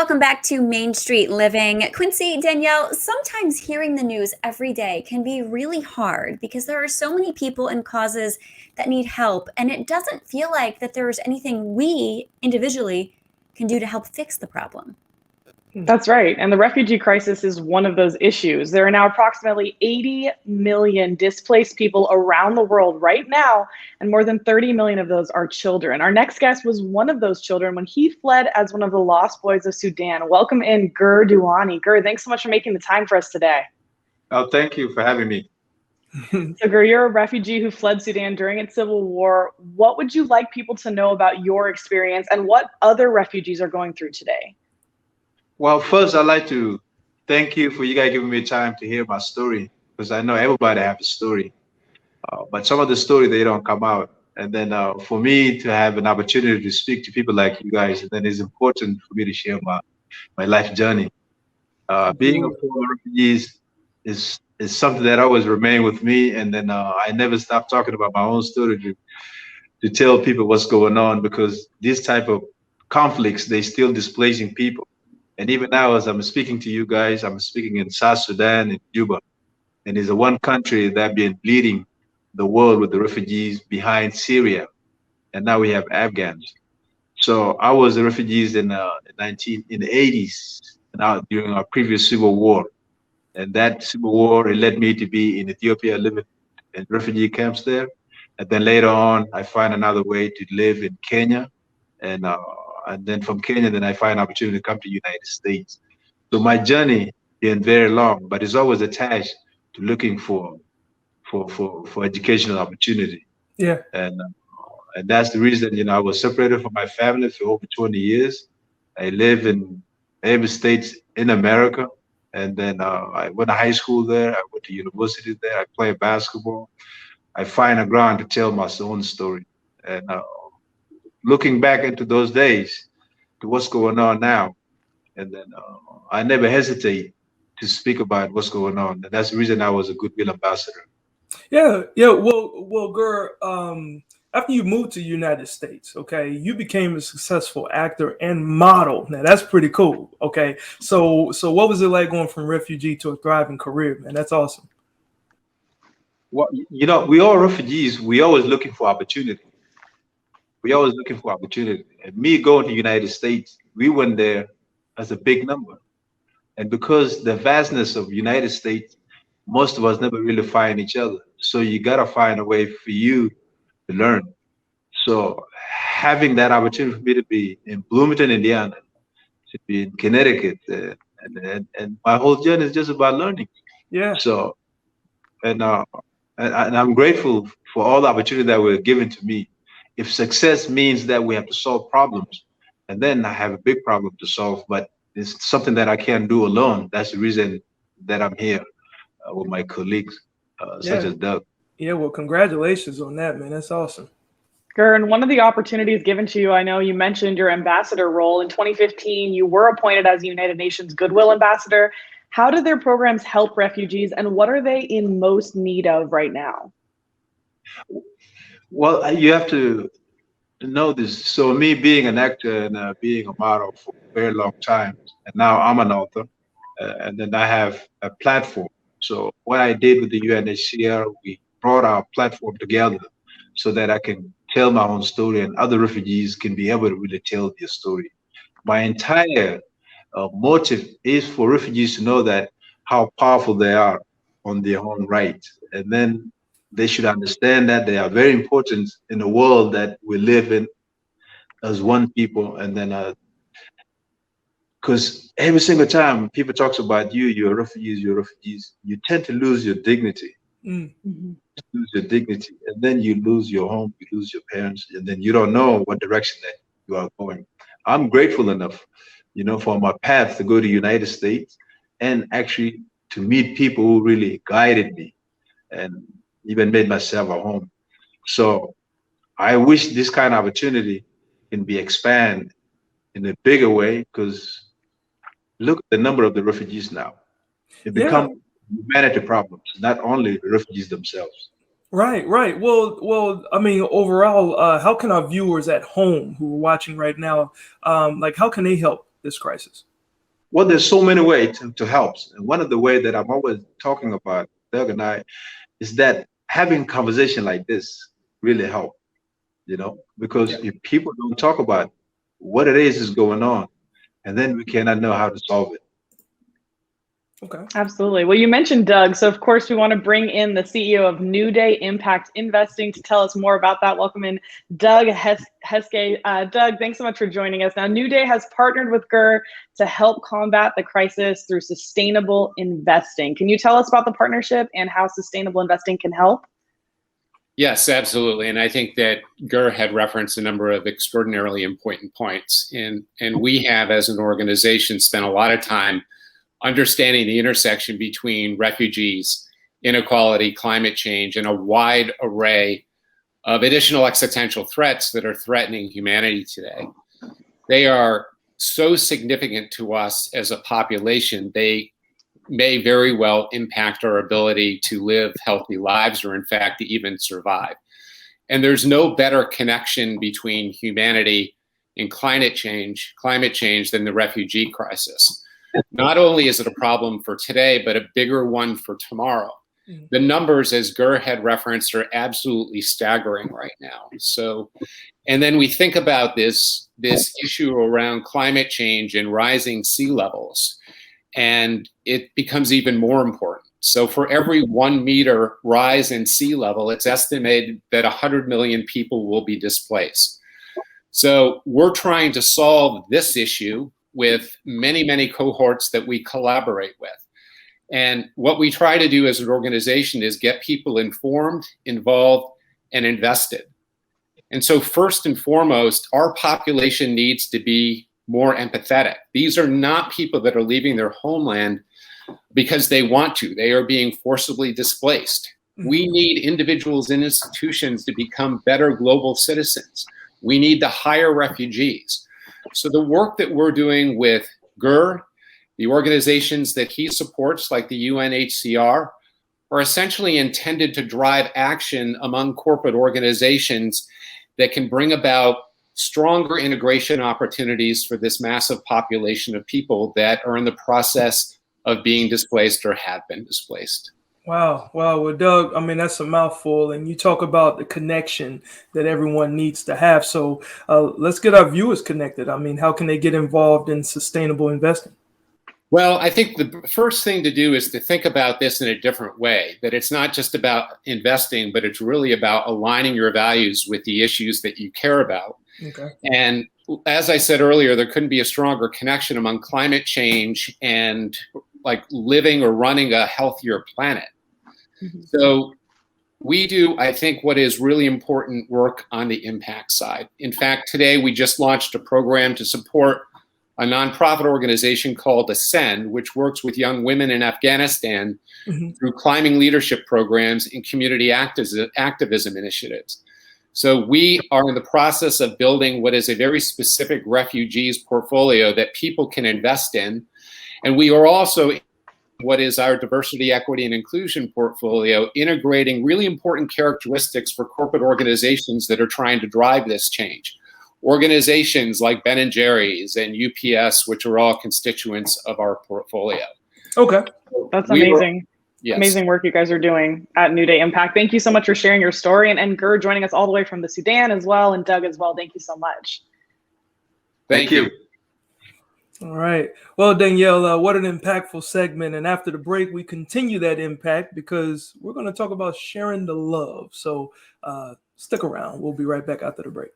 Welcome back to Main Street Living. Quincy, Danielle, sometimes hearing the news every day can be really hard because there are so many people and causes that need help, and it doesn't feel like that there's anything we individually can do to help fix the problem. That's right. And the refugee crisis is one of those issues. There are now approximately 80 million displaced people around the world right now, and more than 30 million of those are children. Our next guest was one of those children when he fled as one of the Lost Boys of Sudan. Welcome in, Ger Duany. Ger, thanks so much for making the time for us today. Oh, thank you for having me. So, Ger, you're a refugee who fled Sudan during its civil war. What would you like people to know about your experience and what other refugees are going through today? Well, first, I'd like to thank you for you guys giving me time to hear my story, because I know everybody has a story, but some of the story, they don't come out. And then for me to have an opportunity to speak to people like you guys, then it's important for me to share my life journey. Being a former refugee is something that always remained with me. And then I never stopped talking about my own story to tell people what's going on, because these type of conflicts, they still displacing people. And even now, as I'm speaking to you guys, I'm speaking in South Sudan, in Juba, and it's the one country that been bleeding the world with the refugees behind Syria, and now we have Afghans. So I was a refugee in the 80s, now during our previous civil war, and that civil war, it led me to be in Ethiopia, living in refugee camps there, and then later on, I find another way to live in Kenya, and then from Kenya, then I find an opportunity to come to the United States. So my journey been very long, but it's always attached to looking for educational opportunity. Yeah. And that's the reason, I was separated from my family for over 20 years. I live in every state in America. And then I went to high school there. I went to university there. I played basketball. I find a ground to tell my own story. And looking back into those days to what's going on now, and then I never hesitate to speak about what's going on. And that's the reason I was a Goodwill Ambassador. Yeah. Well, Ger, after you moved to the United States, okay, you became a successful actor and model. Now that's pretty cool. Okay. So what was it like going from refugee to a thriving career, man? That's awesome. Well, we all refugees, we always looking for opportunity. We always looking for opportunity. And me going to the United States, we went there as a big number. And because the vastness of the United States, most of us never really find each other. So you gotta find a way for you to learn. So having that opportunity for me to be in Bloomington, Indiana, to be in Connecticut, and my whole journey is just about learning. Yeah. So, and I'm grateful for all the opportunity that were given to me. If success means that we have to solve problems, and then I have a big problem to solve, but it's something that I can't do alone. That's the reason that I'm here with my colleagues, such as Doug. Yeah, well, congratulations on that, man. That's awesome. Ger, and one of the opportunities given to you, I know you mentioned your ambassador role. In 2015, you were appointed as the United Nations Goodwill Ambassador. How do their programs help refugees, and what are they in most need of right now? Well, you have to know this. So me being an actor and being a model for a very long time, and now I'm an author, and then I have a platform. So what I did with the UNHCR, we brought our platform together so that I can tell my own story and other refugees can be able to really tell their story. My entire motive is for refugees to know that how powerful they are on their own right. And then they should understand that they are very important in the world that we live in as one people. And then, because every single time people talks about you're refugees, you tend to lose your dignity. Mm-hmm. Lose your dignity, and then you lose your home, you lose your parents, and then you don't know what direction that you are going. I'm grateful enough, for my path to go to the United States and actually to meet people who really guided me and even made myself a home. So I wish this kind of opportunity can be expanded in a bigger way, because look at the number of the refugees now. It become humanity problems, not only the refugees themselves. Right. Well, I mean, overall, how can our viewers at home who are watching right now, how can they help this crisis? Well, there's so many ways to help. And one of the ways that I'm always talking about, Doug and I, is that having conversation like this really help, because if people don't talk about what it is going on, and then we cannot know how to solve it. Okay. Absolutely. Well, you mentioned Doug. So, of course, we want to bring in the CEO of Newday Impact Investing to tell us more about that. Welcome in Doug Heske. Doug, thanks so much for joining us. Now, Newday has partnered with Ger to help combat the crisis through sustainable investing. Can you tell us about the partnership and how sustainable investing can help? Yes, absolutely. And I think that Ger had referenced a number of extraordinarily important points. And we have, as an organization, spent a lot of time understanding the intersection between refugees, inequality, climate change, and a wide array of additional existential threats that are threatening humanity today. They are so significant to us as a population, they may very well impact our ability to live healthy lives, or in fact, to even survive. And there's no better connection between humanity and climate change than the refugee crisis. Not only is it a problem for today, but a bigger one for tomorrow. The numbers, as Ger had referenced, are absolutely staggering right now. So, and then we think about this issue around climate change and rising sea levels, and it becomes even more important. So for every 1 meter rise in sea level, it's estimated that 100 million people will be displaced. So we're trying to solve this issue with many, many cohorts that we collaborate with. And what we try to do as an organization is get people informed, involved, and invested. And so first and foremost, our population needs to be more empathetic. These are not people that are leaving their homeland because they want to. They are being forcibly displaced. We need individuals and institutions to become better global citizens. We need to hire refugees. So the work that we're doing with Ger, the organizations that he supports, like the UNHCR, are essentially intended to drive action among corporate organizations that can bring about stronger integration opportunities for this massive population of people that are in the process of being displaced or have been displaced. Wow. Well, Doug, I mean, that's a mouthful. And you talk about the connection that everyone needs to have. So let's get our viewers connected. I mean, how can they get involved in sustainable investing? Well, I think the first thing to do is to think about this in a different way, that it's not just about investing, but it's really about aligning your values with the issues that you care about. Okay. And as I said earlier, there couldn't be a stronger connection among climate change and like living or running a healthier planet. So we do, I think, what is really important work on the impact side. In fact, today we just launched a program to support a nonprofit organization called Ascend, which works with young women in Afghanistan through climbing leadership programs and community activism initiatives. So we are in the process of building what is a very specific refugees portfolio that people can invest in. And we are also what is our diversity, equity, and inclusion portfolio, integrating really important characteristics for corporate organizations that are trying to drive this change. Organizations like Ben & Jerry's and UPS, which are all constituents of our portfolio. Okay. That's amazing. Yes. Amazing work you guys are doing at Newday Impact. Thank you so much for sharing your story, and Ger joining us all the way from the Sudan as well, and Doug as well. Thank you so much. Thank you. All right. Well, Danielle, what an impactful segment. And after the break, we continue that impact because we're going to talk about sharing the love. So stick around. We'll be right back after the break.